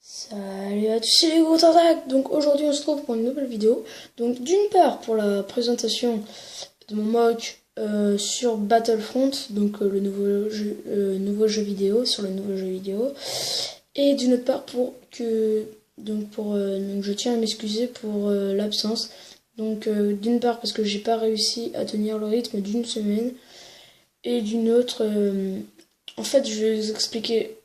Salut à tous, c'est les gros Tartac. Donc aujourd'hui on se retrouve pour une nouvelle vidéo. Donc d'une part pour la présentation de mon mock sur Battlefront, donc le nouveau jeu vidéo, sur le nouveau jeu vidéo. Et d'une autre part donc je tiens à m'excuser pour l'absence. Donc d'une part parce que j'ai pas réussi à tenir le rythme d'une semaine. Et d'une autre, en fait je vais vous expliquer.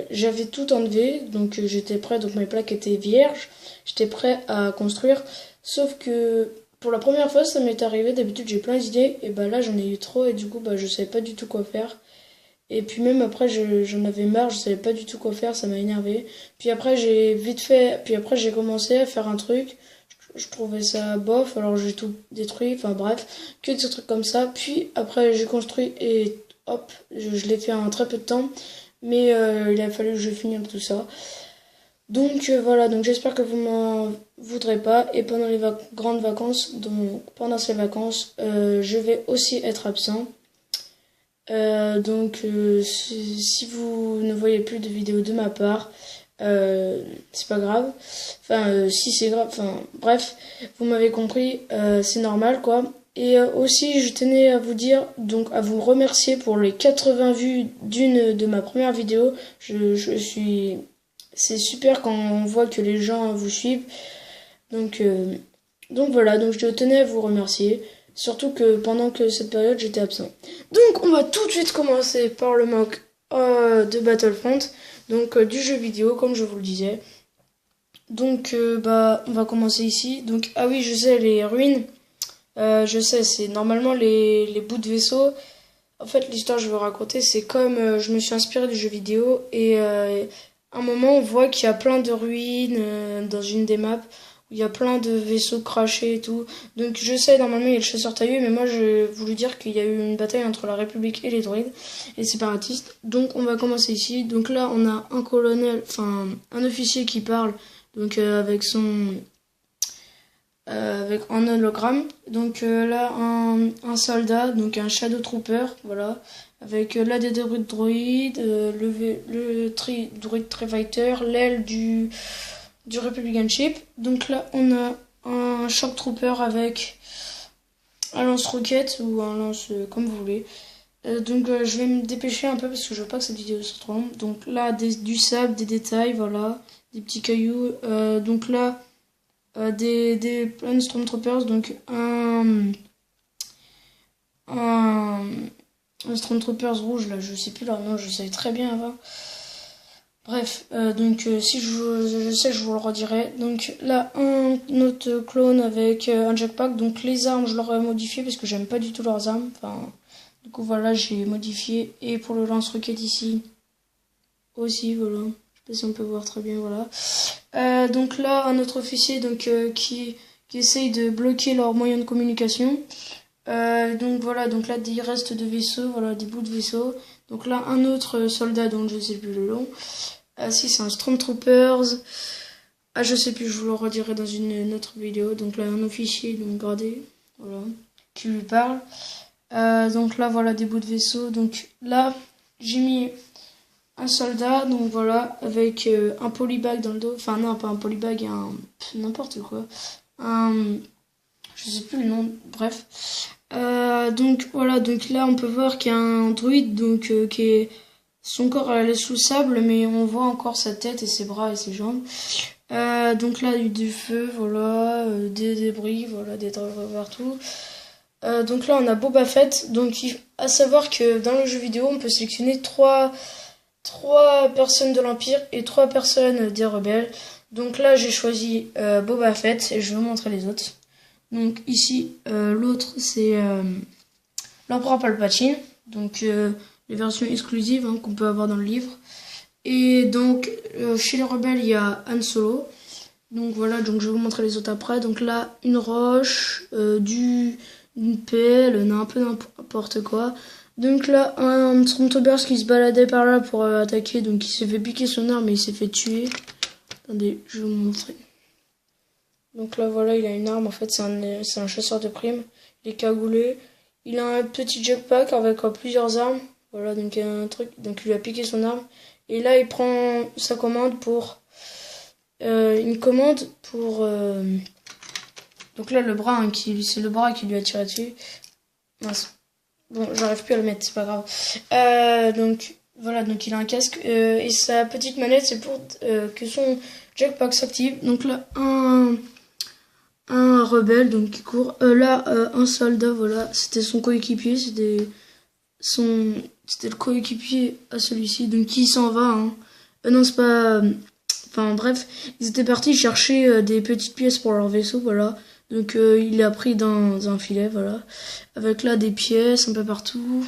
J'avais tout enlevé, donc j'étais prêt, donc mes plaques étaient vierges, j'étais prêt à construire, sauf que pour la première fois ça m'est arrivé, d'habitude j'ai plein d'idées, et bah là j'en ai eu trop, et du coup bah je savais pas du tout quoi faire, et puis même après j'en avais marre, je savais pas du tout quoi faire, ça m'a énervé, puis après j'ai commencé à faire un truc, je trouvais ça bof, alors j'ai tout détruit, enfin bref, que des trucs comme ça, puis après j'ai construit, et hop, je l'ai fait en très peu de temps, mais il a fallu que je finisse tout ça. Donc voilà, donc j'espère que vous m'en voudrez pas. Et pendant les grandes vacances, donc pendant ces vacances, je vais aussi être absent. Si vous ne voyez plus de vidéos de ma part, c'est pas grave. Enfin, si c'est grave, enfin bref, vous m'avez compris, c'est normal quoi. Et aussi, je tenais à vous dire, donc à vous remercier pour les 80 vues d'une de ma première vidéo. C'est super quand on voit que les gens vous suivent. Donc, euh, donc voilà, donc je tenais à vous remercier. Surtout que pendant que cette période, j'étais absent. Donc on va tout de suite commencer par le mock de Battlefront. Donc du jeu vidéo, comme je vous le disais. Donc on va commencer ici. Donc ah oui, je sais, les ruines. Je sais, c'est normalement les bouts de vaisseau. En fait, l'histoire que je veux raconter, c'est comme je me suis inspirée du jeu vidéo et à un moment, on voit qu'il y a plein de ruines dans une des maps où il y a plein de vaisseaux crashés et tout. Donc, je sais, normalement, il y a le chasseur taillé, mais moi, je voulais dire qu'il y a eu une bataille entre la République et les droïdes, les séparatistes. Donc, on va commencer ici. Donc là, on a un colonel, enfin, un officier qui parle, donc avec un hologramme. Donc là, un soldat, donc un Shadow Trooper, voilà, avec là des droïdes, droid Fighter, l'aile du Republican Ship. Donc là, on a un Shock Trooper avec un lance-roquette ou un lance comme vous voulez. Je vais me dépêcher un peu parce que je veux pas que cette vidéo soit trop longue. Donc là, du sable, des détails, voilà, des petits cailloux. Donc là, plein de Stormtroopers, donc un Stormtroopers rouge, là, je sais plus leur nom, je savais très bien avant. Bref, si je sais, je vous le redirai. Donc là, un autre clone avec un jetpack. Donc les armes, je leur ai modifié parce que j'aime pas du tout leurs armes. Enfin, du coup, voilà, j'ai modifié. Et pour le lance-roquette ici, aussi, voilà. Je sais pas si on peut voir très bien, voilà. Donc là, un autre officier qui essaye de bloquer leurs moyens de communication. Donc voilà, donc là des restes de vaisseaux, voilà, des bouts de vaisseaux. Donc là, un autre soldat dont je sais plus le nom. Ah si, c'est un Stormtroopers. Ah, je sais plus, je vous le redirai dans une autre vidéo. Donc là, un officier, donc gradé, voilà, qui lui parle. Donc là, voilà, des bouts de vaisseaux. Donc là, j'ai mis un soldat, donc voilà, avec un polybag dans le dos. Enfin non, pas un polybag, n'importe quoi. Je sais plus le nom, bref. Donc voilà, donc là on peut voir qu'il y a un druide, donc qui est son corps elle est sous le sable, mais on voit encore sa tête et ses bras et ses jambes. Donc là du feu, voilà, des débris, voilà, des trucs partout. Donc là on a Boba Fett, donc à savoir que dans le jeu vidéo on peut sélectionner trois personnes de l'Empire et 3 personnes des rebelles. Donc là j'ai choisi Boba Fett et je vais vous montrer les autres. Donc ici l'autre c'est l'empereur Palpatine, donc les versions exclusives qu'on peut avoir dans le livre. Et donc chez les rebelles il y a Han Solo. Donc voilà, donc je vais vous montrer les autres après. Donc là une roche, une pelle, un peu n'importe quoi. Donc là, un Stormtroopers qui se baladait par là pour attaquer, donc il s'est fait piquer son arme et il s'est fait tuer. Attendez, je vais vous montrer. Donc là, voilà, il a une arme, en fait, c'est un chasseur de primes. Il est cagoulé. Il a un petit jetpack avec plusieurs armes. Voilà, donc il y a un truc, donc il lui a piqué son arme. Et là, il prend sa commande pour une commande pour... Donc là, le bras, hein, c'est le bras qui lui a tiré dessus. Mince. Bon, j'arrive plus à le mettre, c'est pas grave. Donc, voilà, donc il a un casque. Et sa petite manette, c'est pour que son jetpack s'active. Donc là, un rebelle donc qui court. Là, un soldat, voilà, c'était son coéquipier, c'était le coéquipier à celui-ci, donc qui s'en va. Hein. Non, c'est pas. Enfin bref, ils étaient partis chercher des petites pièces pour leur vaisseau, voilà. Donc il l'a pris dans un filet, voilà, avec là des pièces un peu partout.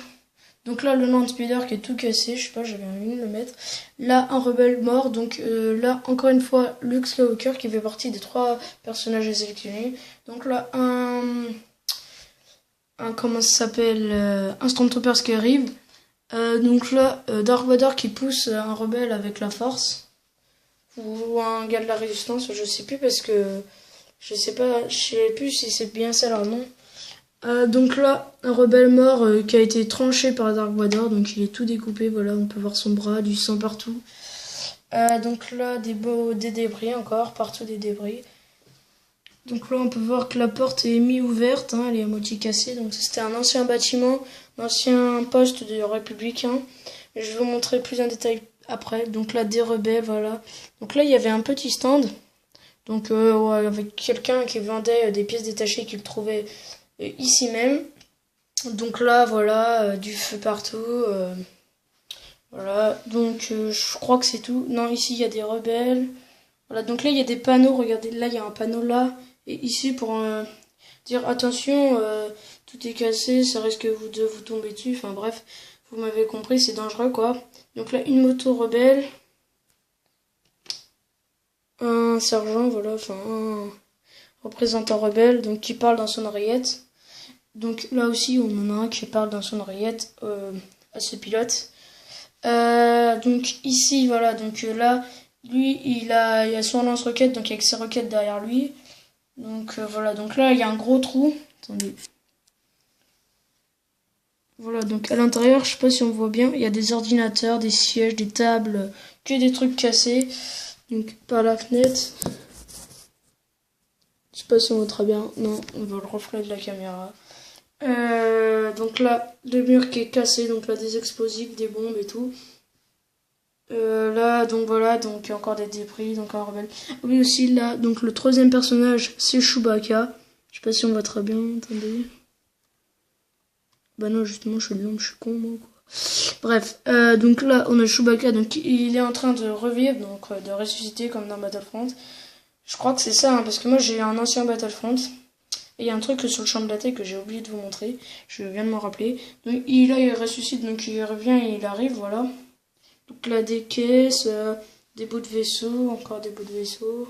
Donc là, le land speeder qui est tout cassé, je sais pas, j'avais envie de le mettre. Là, un rebelle mort, donc là, encore une fois, Luke Skywalker qui fait partie des 3 personnages à sélectionner. Donc là, comment ça s'appelle, un Stormtroopers qui arrive. Donc là, Darth Vader qui pousse un rebelle avec la force. Ou un gars de la résistance, je sais plus parce que je sais plus si c'est bien ça leur nom. Donc là, un rebelle mort qui a été tranché par Dark Vador, donc il est tout découpé, voilà, on peut voir son bras, du sang partout. Donc là, des débris encore, partout des débris. Donc là, on peut voir que la porte est mi-ouverte, hein, elle est à moitié cassée, donc c'était un ancien bâtiment, un ancien poste de républicain. Je vais vous montrer plus en détail après. Donc là, des rebelles, voilà. Donc là, il y avait un petit stand, donc ouais, avec quelqu'un qui vendait des pièces détachées qu'il trouvait ici même. Donc là, voilà, du feu partout. Voilà, donc je crois que c'est tout. Non, ici, il y a des rebelles. Voilà, donc là, il y a des panneaux. Regardez, là, il y a un panneau là. Et ici, pour dire attention, tout est cassé, ça risque de vous tomber dessus. Enfin bref, vous m'avez compris, c'est dangereux, quoi. Donc là, une moto rebelle. Un sergent, voilà, enfin, un représentant rebelle, donc qui parle dans son oreillette. Donc là aussi, on en a un qui parle dans son oreillette à ce pilote. Donc ici, voilà, donc là, lui, il a son lance-roquette, donc avec ses roquettes derrière lui. Donc voilà, donc là, il y a un gros trou. Attendez. Voilà, donc à l'intérieur, je sais pas si on voit bien, il y a des ordinateurs, des sièges, des tables, que des trucs cassés. Donc par la fenêtre. Je sais pas si on voit très bien. Non, on voit le reflet de la caméra. Donc là, le mur qui est cassé, donc là des explosifs, des bombes et tout. Là, donc voilà, donc il y a encore des débris, donc un rebelle. Oui aussi là, donc le 3e personnage, c'est Chewbacca. Je sais pas si on voit très bien, attendez. Bah non, justement, je suis de l'ombre, je suis con moi quoi. Bref, donc là on a Chewbacca, donc il est en train de revivre, donc de ressusciter comme dans Battlefront. Je crois que c'est ça, hein, parce que moi j'ai un ancien Battlefront. Et il y a un truc sur le champ de bataille que j'ai oublié de vous montrer. Je viens de m'en rappeler. Donc il ressuscite, donc il revient et il arrive, voilà. Donc là des caisses, des bouts de vaisseau, encore des bouts de vaisseau.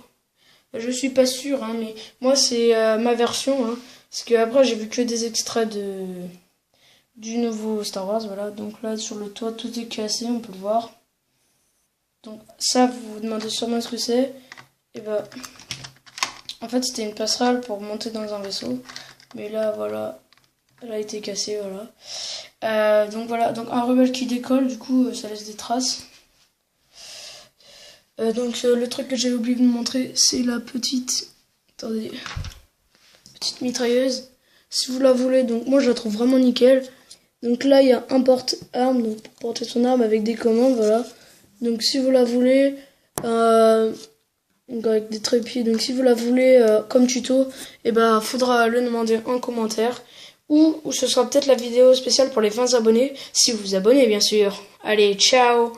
Je suis pas sûre, hein, mais moi c'est ma version, hein, parce que après j'ai vu que des extraits du nouveau Star Wars, voilà. Donc là sur le toit tout est cassé, on peut le voir. Donc ça vous vous demandez sûrement ce que c'est. Et bah en fait c'était une passerelle pour monter dans un vaisseau, mais là voilà, elle a été cassée, voilà. Donc voilà, donc un rebelle qui décolle, du coup ça laisse des traces. Donc le truc que j'avais oublié de vous montrer, c'est la petite, attendez, petite mitrailleuse. Si vous la voulez, donc moi je la trouve vraiment nickel. Donc là il y a un porte-arme, donc pour porter son arme avec des commandes, voilà. Donc si vous la voulez, donc avec des trépieds, donc si vous la voulez comme tuto, et ben faudra le demander en commentaire. Ou ce sera peut-être la vidéo spéciale pour les 20 abonnés, si vous vous abonnez bien sûr. Allez, ciao!